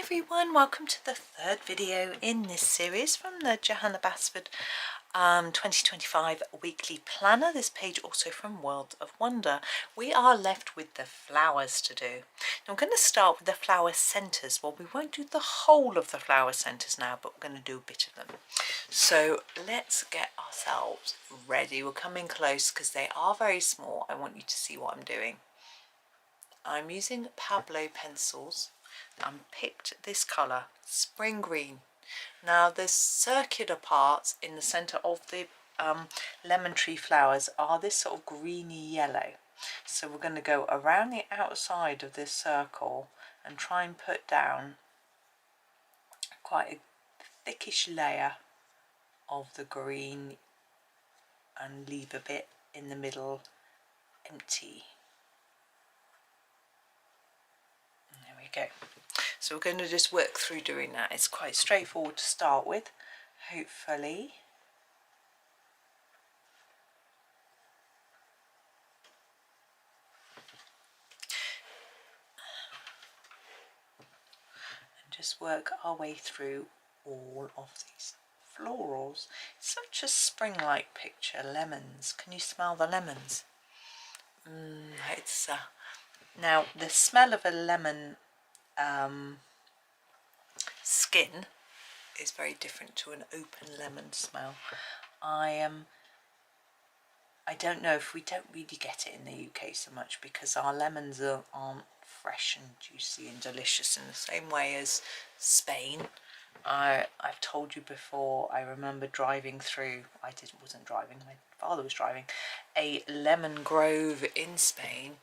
everyone, welcome to the third video in this series from the Johanna Basford 2025 weekly planner. This page also from World of Wonder. We are left with the flowers to do. Now I'm going to start with the flower centres. Well, we won't do the whole of the flower centres now, but we're going to do a bit of them. So let's get ourselves ready. We're coming close because they are very small. I want you to see what I'm doing. I'm using Pablo Pencils. I picked this colour, spring green. Now the circular parts in the centre of the lemon tree flowers are this sort of greeny yellow. So we're going to go around the outside of this circle and try and put down quite a thickish layer of the green and leave a bit in the middle empty. And there we go. So we're going to just work through doing that. It's quite straightforward to start with, hopefully. And just work our way through all of these florals. It's such a spring-like picture. Lemons. Can you smell the lemons? It's now the smell of a lemon skin is very different to an open lemon smell. I don't know if we don't really get it in the UK so much because our lemons aren't fresh and juicy and delicious in the same way as Spain. I've told you before, I remember driving through, wasn't driving, my father was driving, a lemon grove in Spain.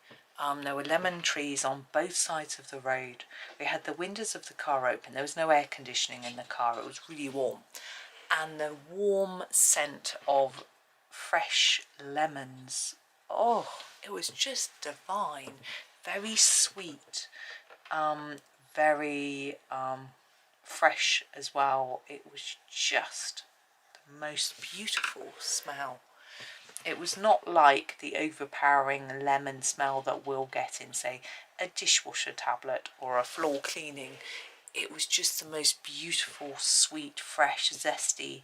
There were lemon trees on both sides of the road. We had the windows of the car open. There was no air conditioning in the car. It was really warm. And the warm scent of fresh lemons. Oh, it was just divine. Very sweet. Very fresh as well. It was just the most beautiful smell. It was not like the overpowering lemon smell that we'll get in, say, a dishwasher tablet or a floor cleaning. It was just the most beautiful, sweet, fresh, zesty.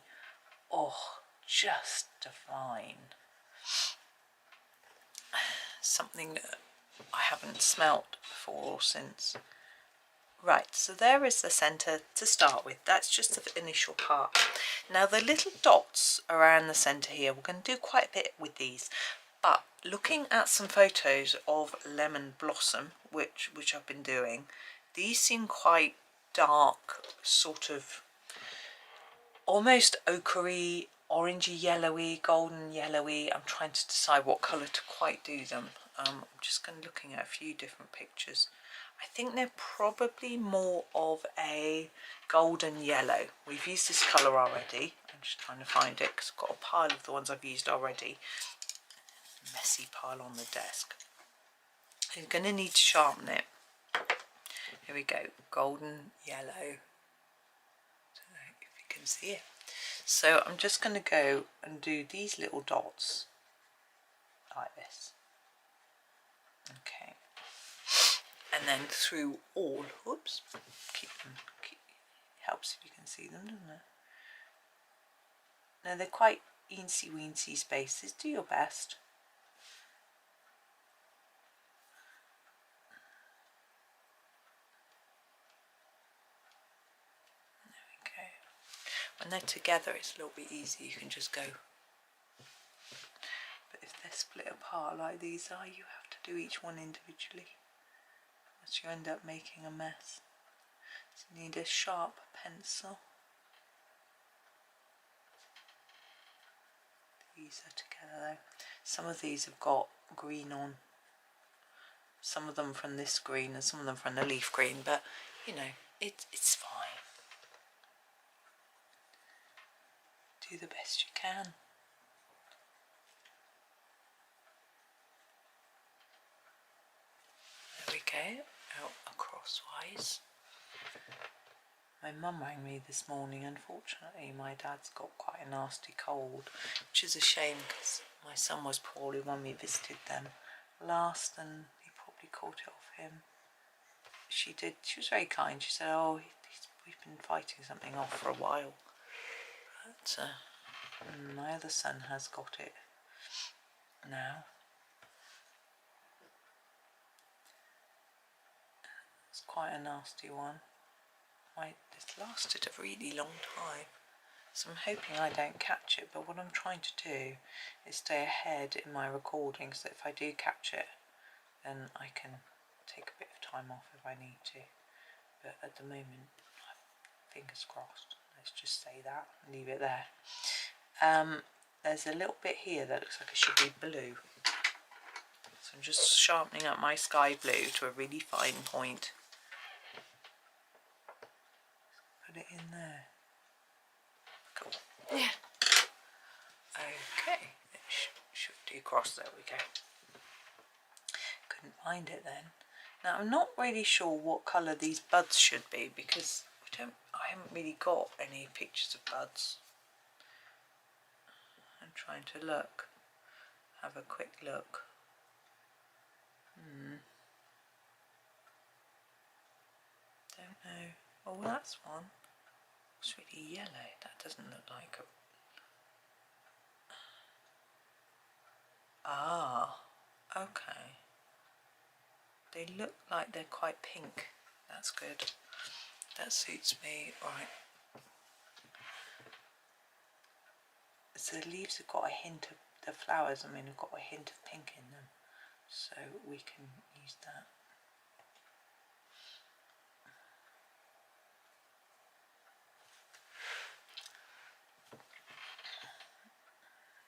Oh, just divine. Something that I haven't smelt before or since. Right, so there is the centre to start with. That's just the initial part. Now the little dots around the centre here, we're going to do quite a bit with these. But looking at some photos of lemon blossom, which I've been doing, these seem quite dark, sort of almost ochre-y, orangey yellowy, golden yellowy. I'm trying to decide what colour to quite do them. I'm just going to looking at a few different pictures. I think they're probably more of a golden yellow. We've used this colour already. I'm just trying to find it because I've got a pile of the ones I've used already. Messy pile on the desk. You're going to need to sharpen it. Here we go. Golden yellow. I don't know if you can see it. So I'm just going to go and do these little dots like this. Okay. And then through all, whoops, helps if you can see them, doesn't it? Now they're quite eensy weensy spaces, do your best. There we go. When they're together it's a little bit easier, you can just go. But if they're split apart like these are, you have to do each one individually. You end up making a mess. So you need a sharp pencil. These are together though. Some of these have got green on. Some of them from this green and some of them from the leaf green, but you know, it's fine. Do the best you can. There we go. Out crosswise. My mum rang me this morning. Unfortunately, my dad's got quite a nasty cold, which is a shame because my son was poorly when we visited them last and he probably caught it off him. she did. She was very kind. She said, "Oh, we've been fighting something off for a while." But my other son has got it now. It's quite a nasty one. It's lasted a really long time, so I'm hoping I don't catch it, but what I'm trying to do is stay ahead in my recording, so if I do catch it, then I can take a bit of time off if I need to. But at the moment, fingers crossed. Let's just say that and leave it there. There's a little bit here that looks like it should be blue. So I'm just sharpening up my sky blue to a really fine point. Put it in there. Cool. Yeah. Okay. It should do cross. There we go. Couldn't find it then. Now I'm not really sure what colour these buds should be because I haven't really got any pictures of buds. I'm trying to look. Have a quick look. Don't know. Oh, that's one. It's really yellow. That doesn't look like a... Ah, okay. They look like they're quite pink. That's good. That suits me. Right. So the leaves have got a hint of the flowers. I mean, have got a hint of pink in them, so we can use that.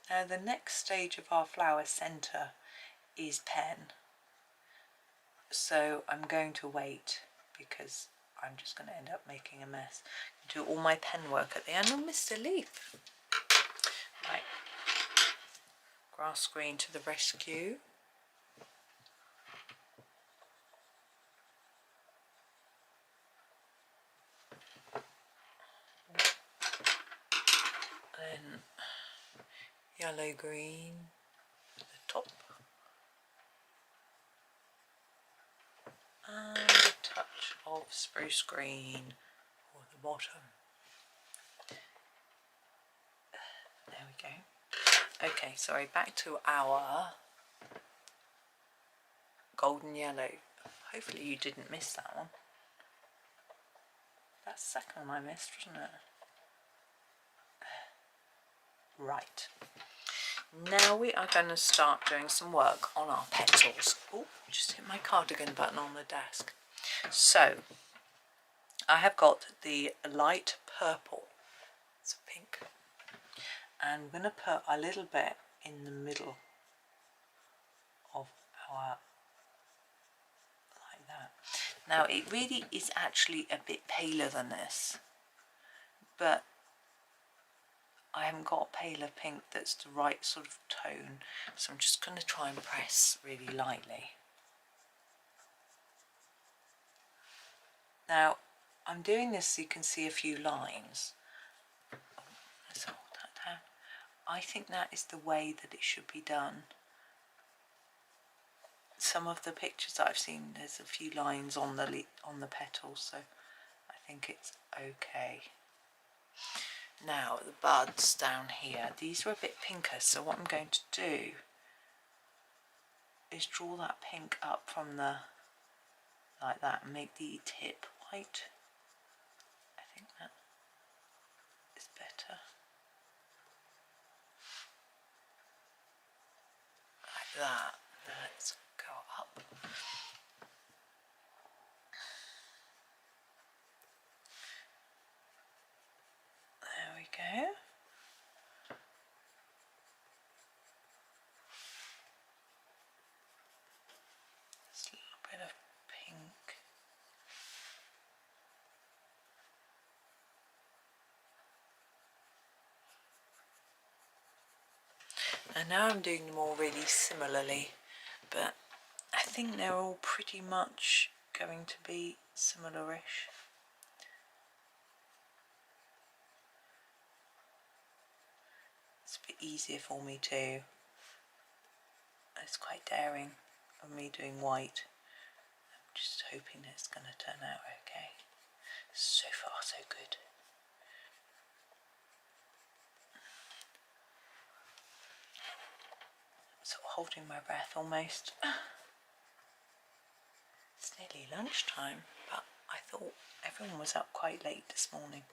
Now the next stage of our flower centre is pen. So I'm going to wait because I'm just going to end up making a mess. Do all my pen work at the end. Oh, Mr. Leaf. Right. Grass green to the rescue. Then yellow green at the top. And a touch of spruce green for the bottom. There we go. Okay, sorry, back to our golden yellow. Hopefully you didn't miss that one. That's the second one I missed, wasn't it? Right. Now we are going to start doing some work on our petals. Oh, just hit my cardigan button on the desk. So, I have got the light purple. It's a pink. And I'm going to put a little bit in the middle of our... like that. Now, it really is actually a bit paler than this. But I haven't got a paler pink that's the right sort of tone, so I'm just going to try and press really lightly. Now I'm doing this so you can see a few lines. Let's hold that down. I think that is the way that it should be done. Some of the pictures that I've seen, there's a few lines on the petals, so I think it's okay. Now the buds down here, these are a bit pinker, so what I'm going to do is draw that pink up from the, like that, and make the tip white. I think that is better. Like that. Let's go up. There we go. Just a little bit of pink. And now I'm doing them all really similarly, but I think they're all pretty much going to be similar-ish. It's a bit easier for me too. It's quite daring of me doing white. I'm just hoping it's going to turn out okay. So far so good. Sort of holding my breath almost. It's nearly lunchtime, but I thought everyone was up quite late this morning,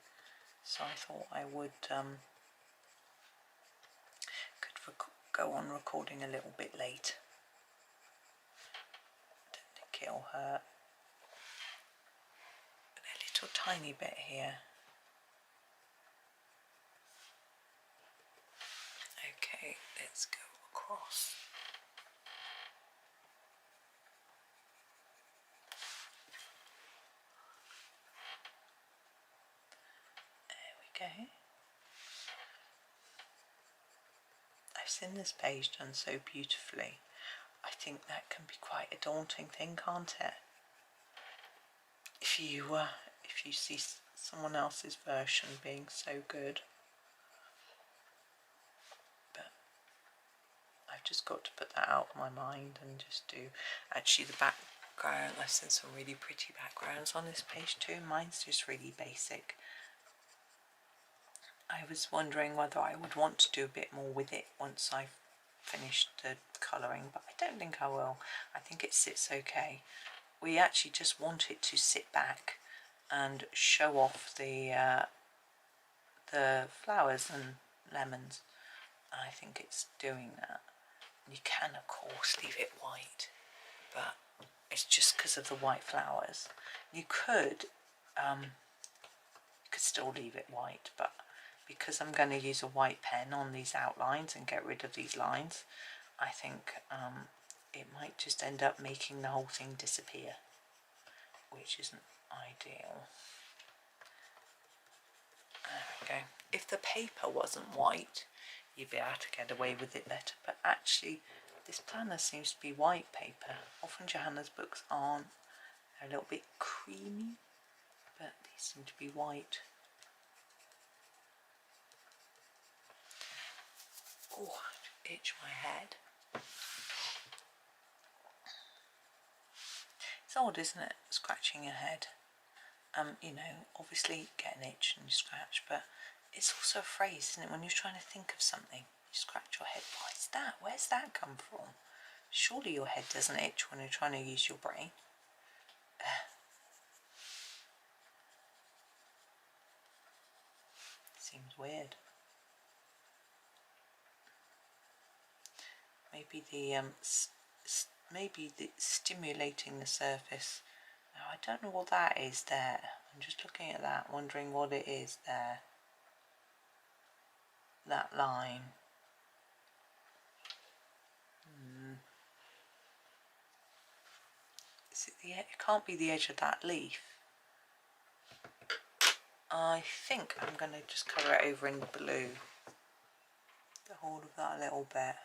so I thought I would go on recording a little bit late. I don't think it'll hurt. A little tiny bit here. Okay, let's go across. There we go. I've seen this page done so beautifully. I think that can be quite a daunting thing, can't it? If you see someone else's version being so good. But I've just got to put that out of my mind and just do. Actually, the background, I've seen some really pretty backgrounds on this page too. Mine's just really basic. I was wondering whether I would want to do a bit more with it once I've finished the colouring, but I don't think I will. I think it sits okay. We actually just want it to sit back and show off the flowers and lemons. I think it's doing that. You can of course leave it white, but it's just because of the white flowers. You could still leave it white, but because I'm going to use a white pen on these outlines and get rid of these lines, I think it might just end up making the whole thing disappear, which isn't ideal. There we go. If the paper wasn't white, you'd be able to get away with it better, but actually this planner seems to be white paper. Often Johanna's books aren't. They're a little bit creamy, but these seem to be white. Oh, itch my head. It's odd, isn't it, scratching your head? You know, obviously you get an itch and you scratch, but it's also a phrase, isn't it, when you're trying to think of something, you scratch your head. Why is that? Where's that come from? Surely your head doesn't itch when you're trying to use your brain. Seems weird. Maybe the stimulating the surface. Now, I don't know what that is there. I'm just looking at that, wondering what it is there. That line. Is it it can't be the edge of that leaf. I think I'm going to just cover it over in blue. The whole of that little bit.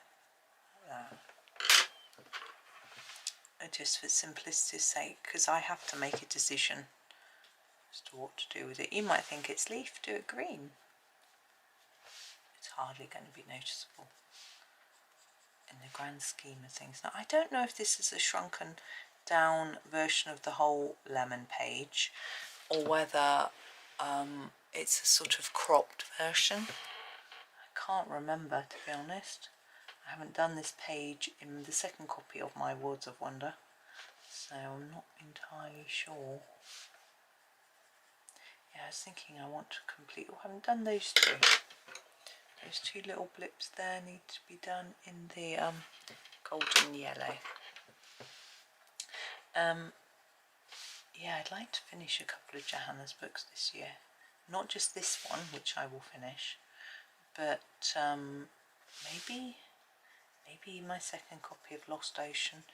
Just for simplicity's sake, because I have to make a decision as to what to do with it. You might think it's leaf, do it green. It's hardly going to be noticeable in the grand scheme of things. Now, I don't know if this is a shrunken down version of the whole lemon page, or whether it's a sort of cropped version. I can't remember, to be honest. I haven't done this page in the second copy of my Worlds of Wonder, so I'm not entirely sure. Yeah, I was thinking I want to complete. I haven't done those two. Those two little blips there need to be done in the golden yellow. Yeah, I'd like to finish a couple of Johanna's books this year. Not just this one, which I will finish, but maybe my second copy of Lost Ocean.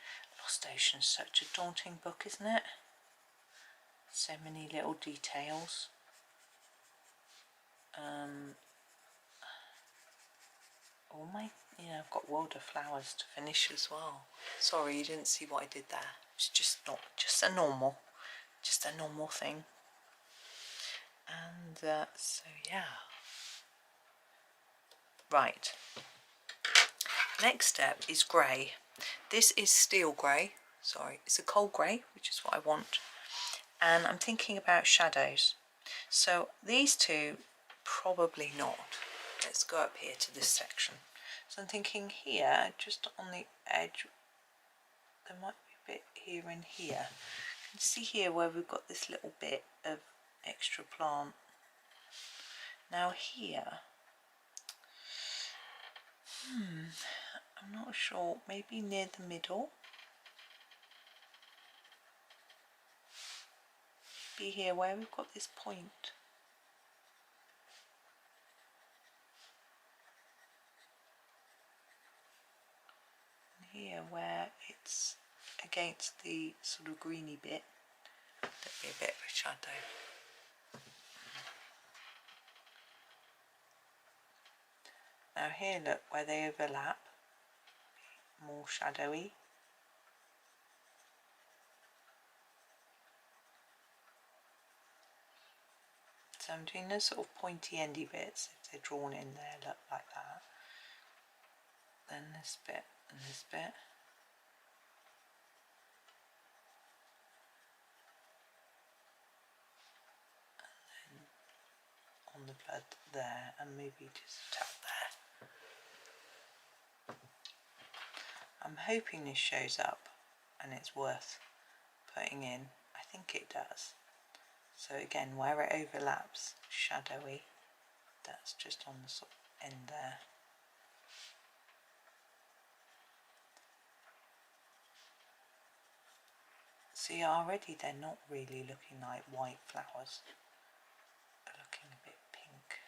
Lost Ocean's such a daunting book, isn't it? So many little details. All my, I've got World of Flowers to finish as well. Sorry, you didn't see what I did there. It's just a normal thing. And so yeah. Right. Next step is grey. This is steel grey, sorry, it's a coal grey, which is what I want. And I'm thinking about shadows. So these two, probably not. Let's go up here to this section. So I'm thinking here, just on the edge, there might be a bit here and here. You can see here where we've got this little bit of extra plant. Now here, I'm not sure, maybe near the middle. Be here where we've got this point. And here where it's against the sort of greeny bit, there'll be a bit of a shadow. Now here, look, where they overlap, more shadowy. So I'm doing those sort of pointy endy bits, if they're drawn in there, look like that. Then this bit and this bit. And then on the blood there, and maybe just a tap there. I'm hoping this shows up and it's worth putting in. I think it does. So again, where it overlaps, shadowy, that's just on the sort of end there. See, already they're not really looking like white flowers. They're looking a bit pink.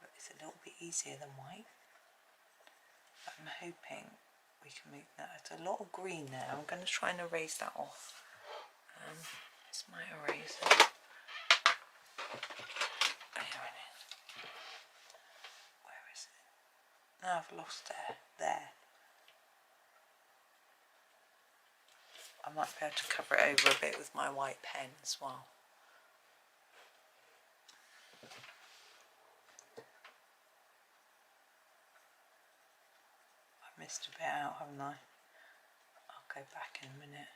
But it's a little bit easier than white. But I'm hoping we can make that. It's a lot of green there. I'm going to try and erase that off. It's my eraser. Here it is. Where is it? No, I've lost it. There. I might be able to cover it over a bit with my white pen as well. I missed a bit out, haven't I? I'll go back in a minute.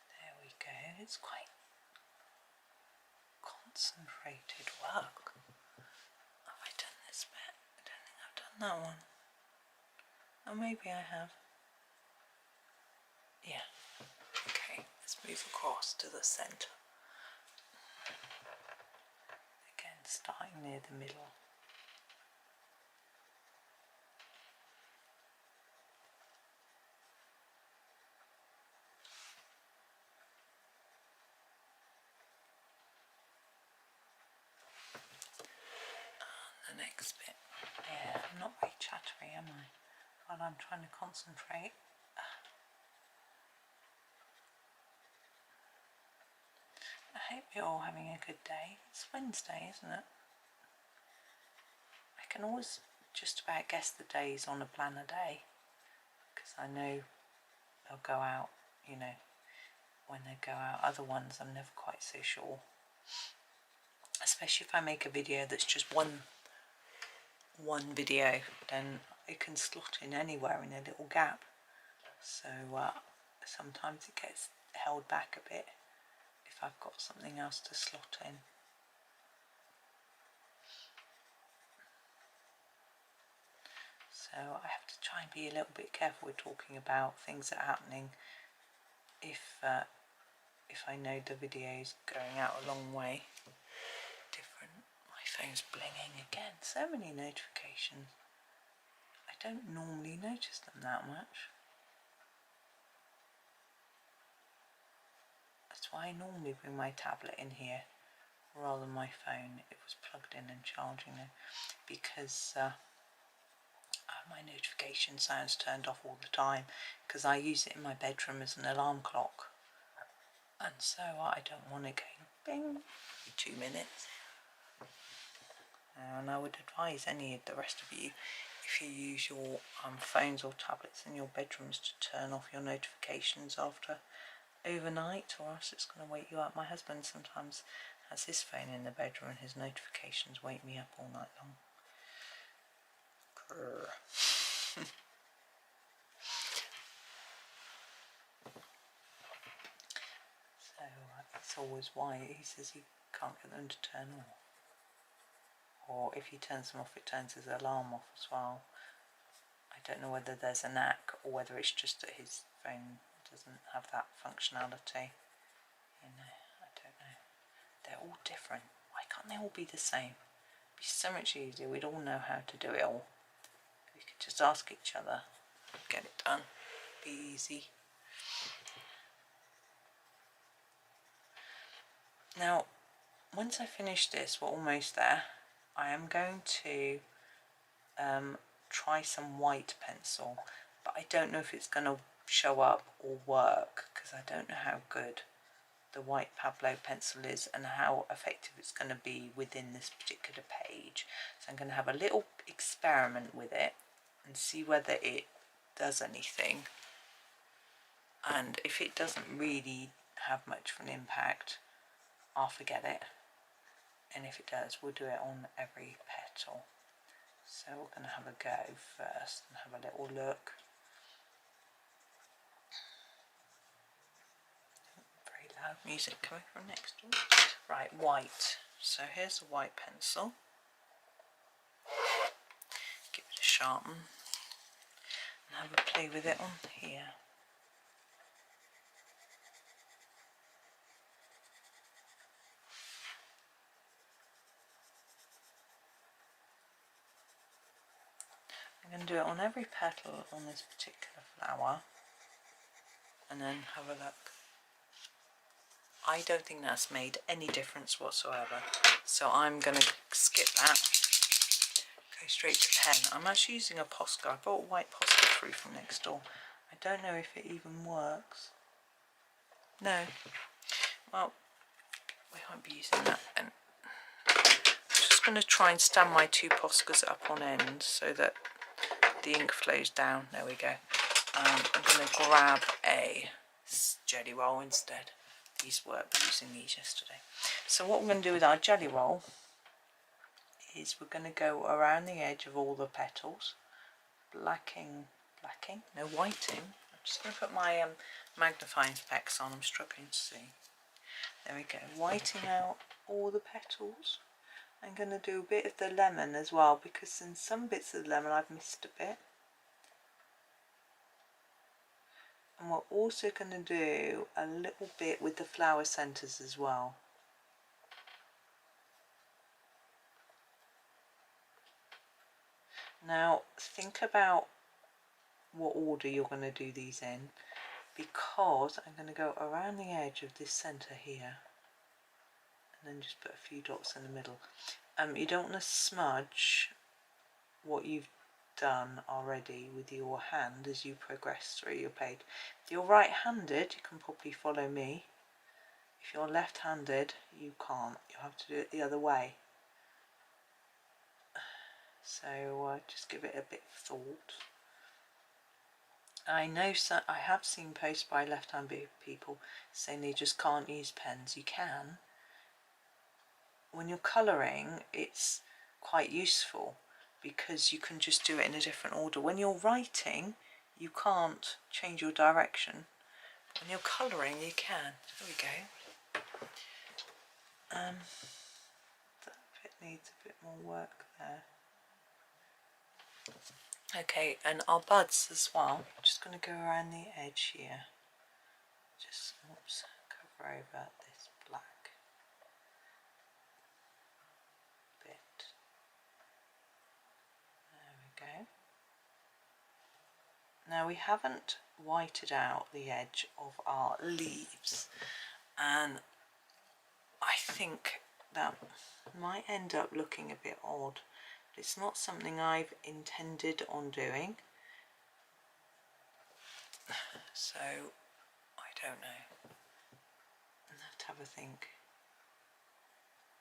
There we go. It's quite concentrated work. Have I done this bit? I don't think I've done that one. Oh, maybe I have. Yeah. Okay, let's move across to the centre. Again, starting near the middle. And the next bit. Yeah, I'm not very chattery, am I? While I'm trying to concentrate. I hope you're all having a good day. It's Wednesday, isn't it? I can always just about guess the days on a planner day because I know they'll go out, you know, when they go out. Other ones I'm never quite so sure, especially if I make a video that's just one video, then it can slot in anywhere in a little gap, so sometimes it gets held back a bit if I've got something else to slot in. So I have to try and be a little bit careful with talking about things that are happening if I know the video's going out a long way. Different. My phone's blinging again. So many notifications. I don't normally notice them that much. That's why I normally bring my tablet in here rather than my phone. It was plugged in and charging it because my notification sounds turned off all the time because I use it in my bedroom as an alarm clock, and so I don't want to go bing every 2 minutes. And I would advise any of the rest of you, if you use your phones or tablets in your bedrooms, to turn off your notifications after overnight, or else it's going to wake you up. My husband sometimes has his phone in the bedroom and his notifications wake me up all night long. Grr. So that's always why he says he can't get them to turn off. Or if he turns them off, it turns his alarm off as well. I don't know whether there's a knack or whether it's just that his phone doesn't have that functionality. You know, I don't know. They're all different. Why can't they all be the same? It'd be so much easier. We'd all know how to do it all. We could just ask each other, get it done. Be easy. Now, once I finish this, we're almost there. I am going to try some white pencil, but I don't know if it's going to show up or work because I don't know how good the white Pablo pencil is and how effective it's going to be within this particular page. So I'm going to have a little experiment with it and see whether it does anything, and if it doesn't really have much of an impact, I'll forget it, and if it does, we'll do it on every petal. So we're going to have a go first and have a little look. Very loud music coming from next door. Right, white. So here's a white pencil. Give it a sharpen and have a play with it on here. I'm going to do it on every petal on this particular flower and then have a look. I don't think that's made any difference whatsoever, so I'm going to skip that, go straight to pen. I'm actually using a Posca. I bought a white Posca through from next door. I don't know if it even works. No. Well, we won't be using that then. I'm just going to try and stand my two Poscas up on end so that the ink flows down. There we go. I'm going to grab a jelly roll instead. These worked, using these yesterday. So what we're going to do with our jelly roll is we're going to go around the edge of all the petals, whiting. I'm just going to put my magnifying specs on. I'm struggling to see. There we go. Whiting out all the petals. I'm going to do a bit of the lemon as well, because in some bits of the lemon I've missed a bit. And we're also going to do a little bit with the flower centres as well. Now think about what order you're going to do these in, because I'm going to go around the edge of this centre here and then just put a few dots in the middle. You don't want to smudge what you've done already with your hand as you progress through your page. If you're right-handed, you can probably follow me. If you're left-handed, you can't. You'll have to do it the other way. So just give it a bit of thought. I know I have seen posts by left-handed people saying they just can't use pens. You can. When you're colouring, it's quite useful because you can just do it in a different order. When you're writing, you can't change your direction. When you're colouring, you can. There we go. That bit needs a bit more work there. Okay, and our buds as well. I'm just going to go around the edge here. Just, oops, cover over this black bit. There we go. Now we haven't whited out the edge of our leaves, and I think that might end up looking a bit odd. It's not something I've intended on doing, so I don't know. I'll have to have a think,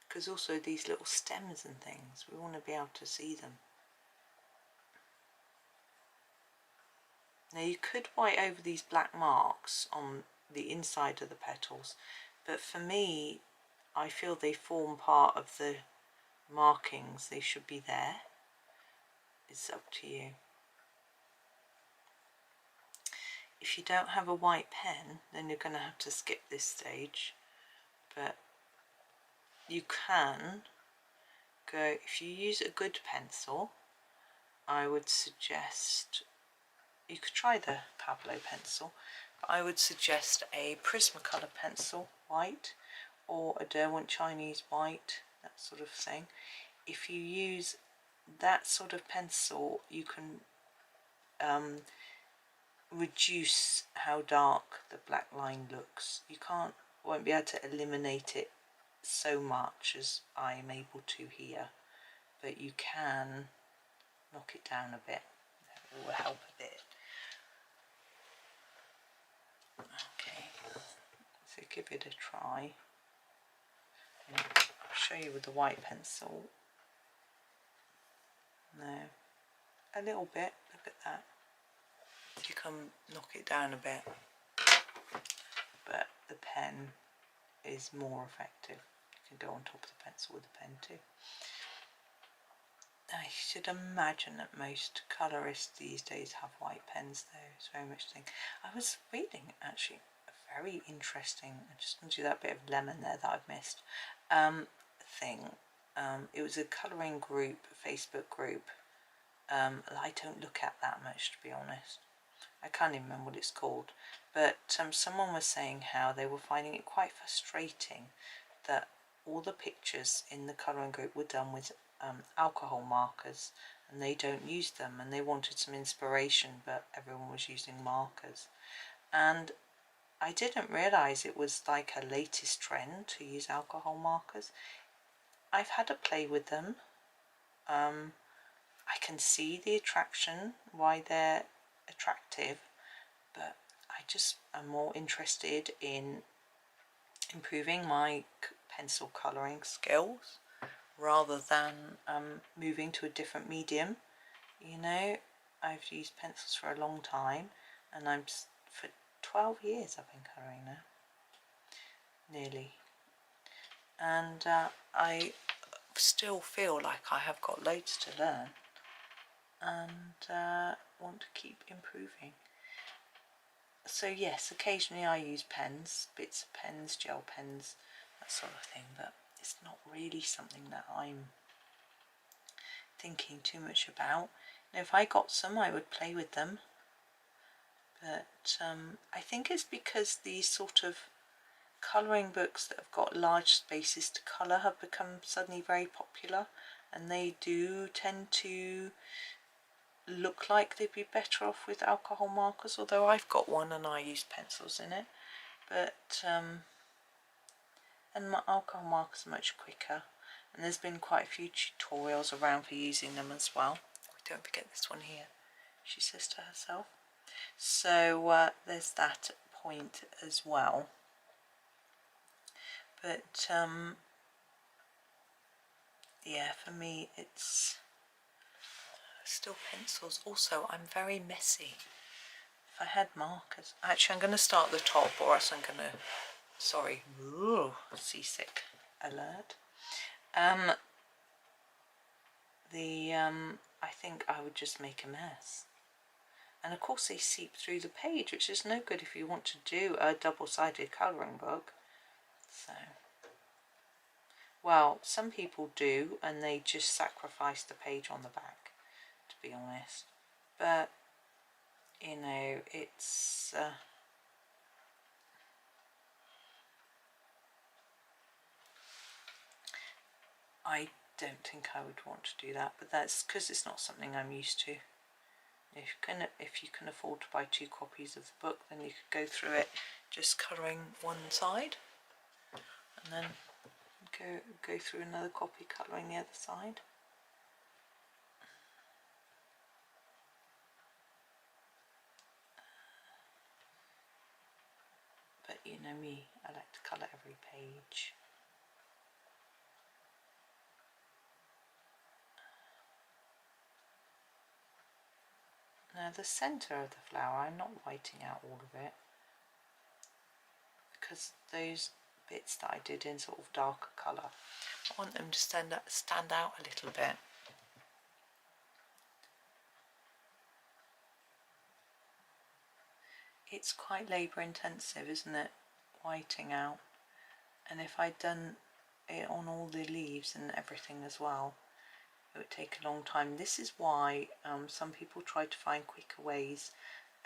because also these little stems and things, we want to be able to see them. Now you could white over these black marks on the inside of the petals, but for me, I feel they form part of the markings. They should be there. It's up to you. If you don't have a white pen, then you're going to have to skip this stage, but you can go, if you use a good pencil, I would suggest, you could try the Pablo pencil, but I would suggest a Prismacolor pencil, white, or a Derwent Chinese white, that sort of thing. If you use that sort of pencil, you can reduce how dark the black line looks. You won't be able to eliminate it so much as I'm able to here, but you can knock it down a bit. It will help a bit. Okay, so give it a try. I'll show you with the white pencil. No, a little bit, look at that. You can knock it down a bit, but the pen is more effective. You can go on top of the pencil with the pen too. I should imagine that most colourists these days have white pens though. It's very much thing. I was reading actually a very interesting, I'm just going to do that bit of lemon there that I've missed, thing. It was a colouring group, a Facebook group. I don't look at that much, to be honest. I can't even remember what it's called, but someone was saying how they were finding it quite frustrating that all the pictures in the colouring group were done with alcohol markers, and they don't use them, and they wanted some inspiration, but everyone was using markers. And I didn't realise it was like a latest trend to use alcohol markers. I've had a play with them. I can see the attraction, why they're attractive, but I just am more interested in improving my pencil colouring skills rather than moving to a different medium. You know, I've used pencils for a long time, and for 12 years I've been colouring now, nearly, and I still feel like I have got loads to learn and want to keep improving. So yes, occasionally I use pens, bits of pens, gel pens, that sort of thing, but it's not really something that I'm thinking too much about. Now, if I got some, I would play with them, but I think it's because these sort of colouring books that have got large spaces to colour have become suddenly very popular, and they do tend to look like they'd be better off with alcohol markers, although I've got one and I use pencils in it, but and my alcohol markers are much quicker, and there's been quite a few tutorials around for using them as well. Don't forget this one here, she says to herself. So there's that point as well, but yeah, for me it's still pencils. Also, I'm very messy. If I had markers, actually I'm going to start at the top, or else I'm going to, sorry, ooh, seasick alert. I think I would just make a mess, and of course they seep through the page, which is no good if you want to do a double-sided colouring book. So, well, some people do, and they just sacrifice the page on the back, to be honest, but you know, it's I don't think I would want to do that, but that's because it's not something I'm used to. If you can afford to buy 2 copies of the book, then you could go through it just colouring one side, and then go through another copy colouring the other side. But you know me, I like to colour every page. Now the centre of the flower, I'm not whiting out all of it, because those bits that I did in sort of darker colour. I want them to stand out a little bit. It's quite labour intensive, isn't it, whiting out? And if I'd done it on all the leaves and everything as well, it would take a long time. This is why some people try to find quicker ways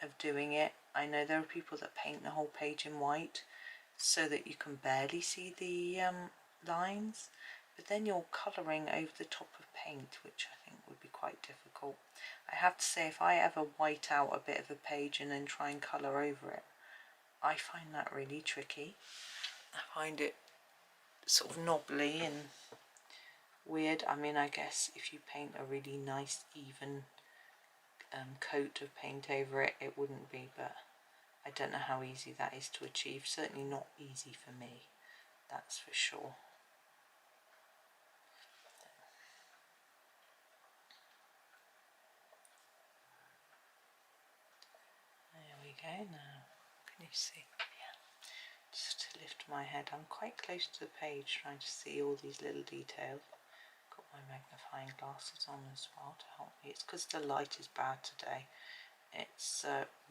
of doing it. I know there are people that paint the whole page in white so that you can barely see the lines, but then you're colouring over the top of paint, which I think would be quite difficult. I have to say, if I ever white out a bit of a page and then try and colour over it, I find that really tricky. I find it sort of knobbly and weird. I mean, I guess if you paint a really nice even coat of paint over it, it wouldn't be, but I don't know how easy that is to achieve. Certainly not easy for me, that's for sure. There we go now. Can you see? Yeah. Just to lift my head, I'm quite close to the page trying to see all these little details. Got my magnifying glasses on as well to help me. It's because the light is bad today. It's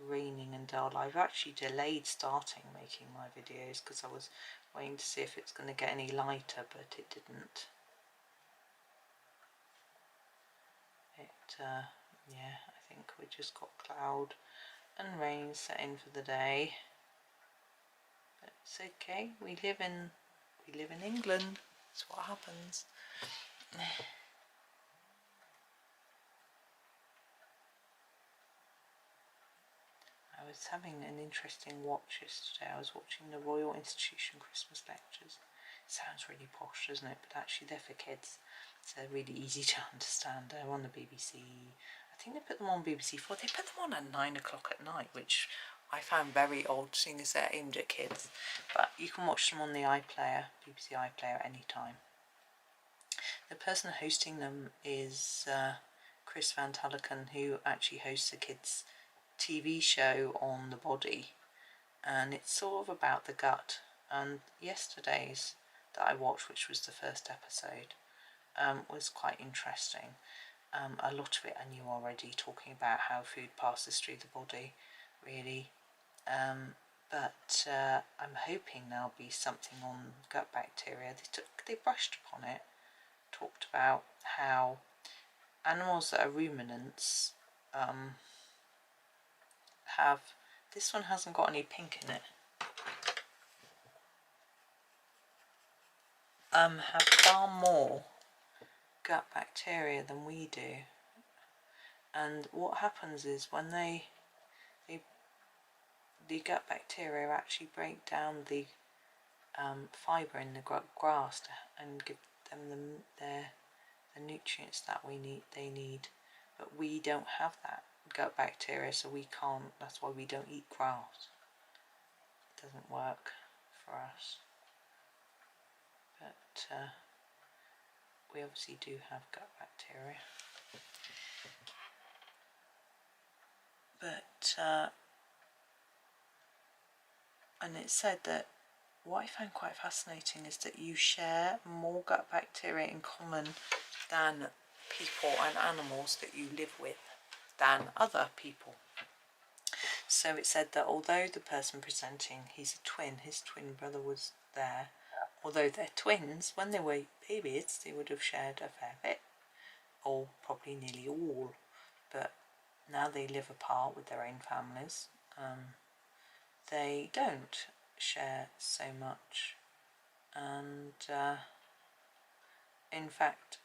raining and dull. I've actually delayed starting making my videos because I was waiting to see if it's going to get any lighter, but it didn't. Yeah, I think we just got cloud and rain setting for the day. But it's okay. We live in England. That's what happens. I was having an interesting watch yesterday. I was watching the Royal Institution Christmas lectures. Sounds really posh, doesn't it? But actually they're for kids. So they're really easy to understand. They're on the BBC. I think they put them on BBC4. They put them on at 9 o'clock at night, which I found very odd, seeing as they're aimed at kids. But you can watch them on the iPlayer, BBC iPlayer, at any time. The person hosting them is Chris Van Tulleken, who actually hosts a kids' TV show on the body, and it's sort of about the gut. And yesterday's that I watched, which was the first episode, was quite interesting. A lot of it I knew already, talking about how food passes through the body, really. But I'm hoping there'll be something on gut bacteria. They brushed upon it, talked about how animals that are ruminants have, this one hasn't got any pink in it, have far more gut bacteria than we do. And what happens is when the gut bacteria actually break down the fibre in the grass and give them the nutrients that they need. But we don't have that gut bacteria, so we can't. That's why we don't eat grass. It doesn't work for us. But we obviously do have gut bacteria. But and it said that what I found quite fascinating is that you share more gut bacteria in common than people and animals that you live with, than other people. So it said that although the person presenting, he's a twin, his twin brother was there, although they're twins, when they were babies they would have shared a fair bit, or probably nearly all, but now they live apart with their own families, they don't share so much. And in fact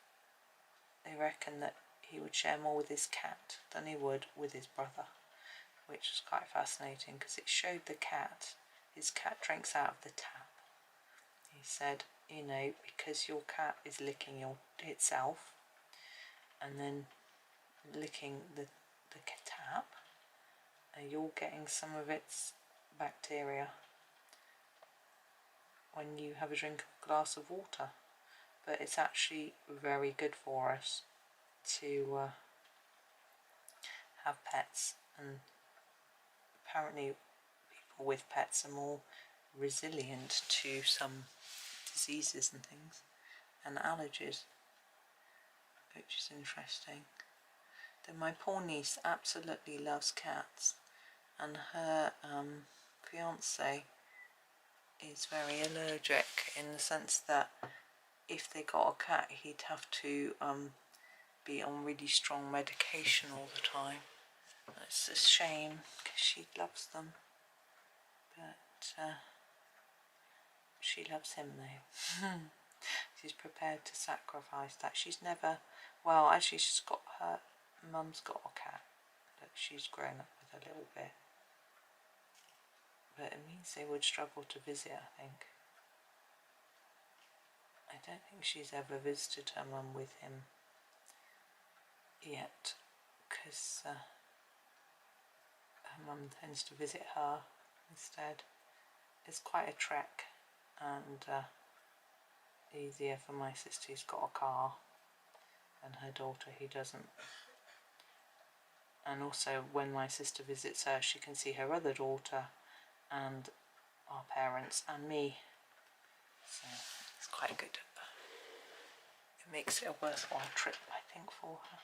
they reckon that he would share more with his cat than he would with his brother, which was quite fascinating because it showed his cat drinks out of the tap. He said, you know, because your cat is licking itself and then licking the tap, you're getting some of its bacteria when you have a drink of a glass of water. But it's actually very good for us to have pets, and apparently people with pets are more resilient to some diseases and things and allergies, which is interesting. Then my poor niece absolutely loves cats, and her fiance is very allergic, in the sense that if they got a cat he'd have to be on really strong medication all the time. It's a shame because she loves them, but she loves him though. She's prepared to sacrifice that. She's never, well, actually she's got, her mum's got a cat that she's grown up with a little bit, but it means they would struggle to visit, I think. I don't think she's ever visited her mum with him yet, because her mum tends to visit her instead. It's quite a trek, and easier for my sister who's got a car, and her daughter who doesn't. And also when my sister visits her, she can see her other daughter and our parents and me, so it's quite good. It makes it a worthwhile trip, I think, for her.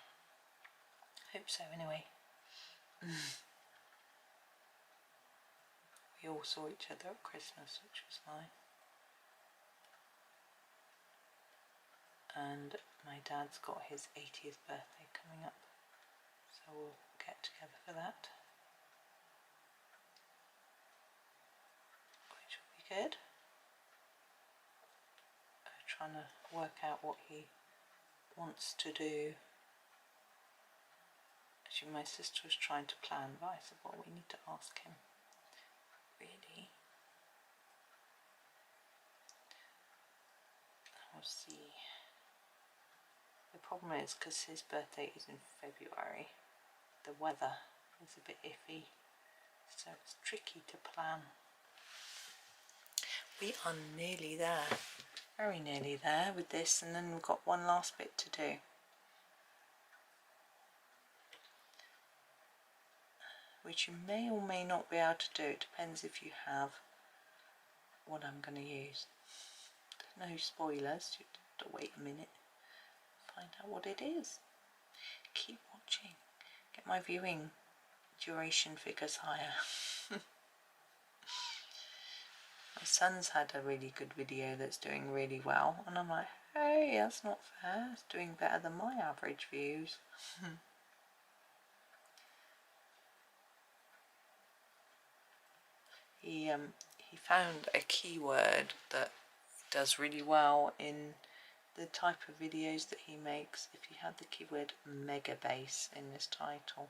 Hope so anyway. We all saw each other at Christmas, which was nice. And my dad's got his 80th birthday coming up, so we'll get together for that, which will be good. Trying to work out what he wants to do. Actually, my sister was trying to plan, but I said, well, we need to ask him, really. We'll see. The problem is, because his birthday is in February, the weather is a bit iffy, so it's tricky to plan. We are nearly there, very nearly there with this, and then we've got one last bit to do. Which you may or may not be able to do, it depends if you have what I'm going to use. There's no spoilers, you have to wait a minute, find out what it is. Keep watching, get my viewing duration figures higher. My son's had a really good video that's doing really well, and I'm like, hey, that's not fair, it's doing better than my average views. He found a keyword that does really well in the type of videos that he makes. If you had the keyword mega bass in this title,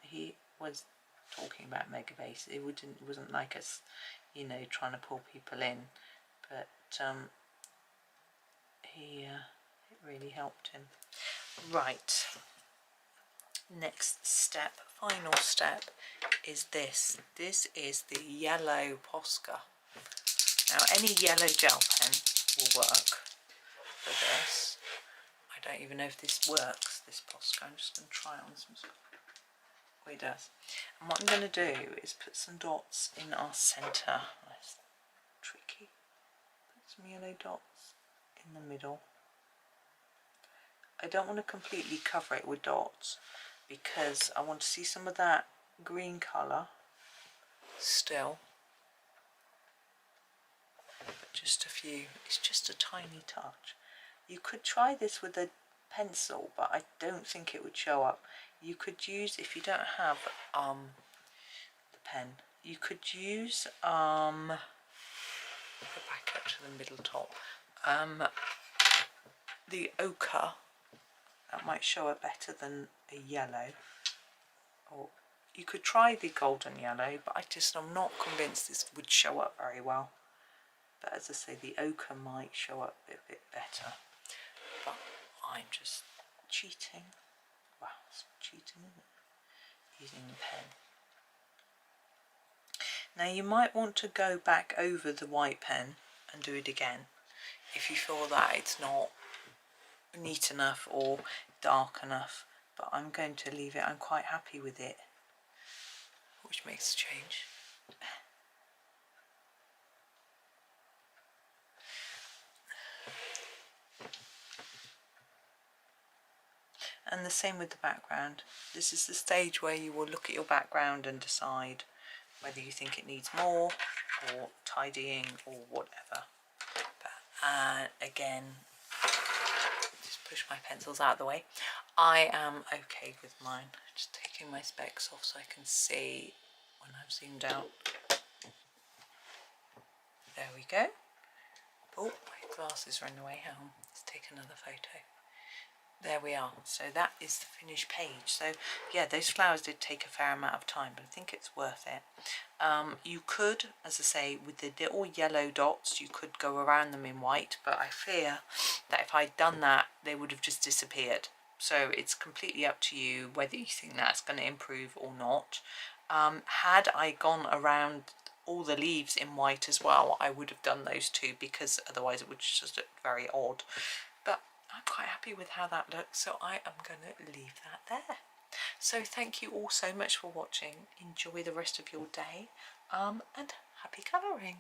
he was talking about mega bass. It wasn't like us, you know, trying to pull people in, but it really helped him. Right. Next step, final step, is this. This is the yellow Posca. Now, any yellow gel pen will work for this. I don't even know if this works, this Posca. I'm just going to try on some stuff. Oh, it does. And what I'm going to do is put some dots in our centre. That's tricky. Put some yellow dots in the middle. I don't want to completely cover it with dots, because I want to see some of that green colour still, but just a few. It's just a tiny touch. You could try this with a pencil, but I don't think it would show up. You could use, if you don't have the pen, you could use go back up to the middle top, the ochre. That might show up better than a yellow. Or you could try the golden yellow, but I'm not convinced this would show up very well. But as I say, the ochre might show up a bit better. But I'm just cheating. Wow, it's cheating, isn't it? Using the pen. Now you might want to go back over the white pen and do it again if you feel that it's not neat enough or dark enough, but I'm going to leave it. I'm quite happy with it, which makes a change. And the same with the background. This is the stage where you will look at your background and decide whether you think it needs more or tidying or whatever. But again, just push my pencils out of the way. I am okay with mine. Just taking my specs off so I can see when I've zoomed out. There we go. Oh, my glasses are in the way. Hang on, let's take another photo. There we are. So that is the finished page. So yeah, those flowers did take a fair amount of time, but I think it's worth it. You could, as I say, with the little yellow dots, you could go around them in white, but I fear that if I'd done that, they would have just disappeared. So it's completely up to you whether you think that's going to improve or not. Had I gone around all the leaves in white as well, I would have done those two, because otherwise it would just look very odd. But I'm quite happy with how that looks, so I am going to leave that there. So thank you all so much for watching. Enjoy the rest of your day, and happy colouring.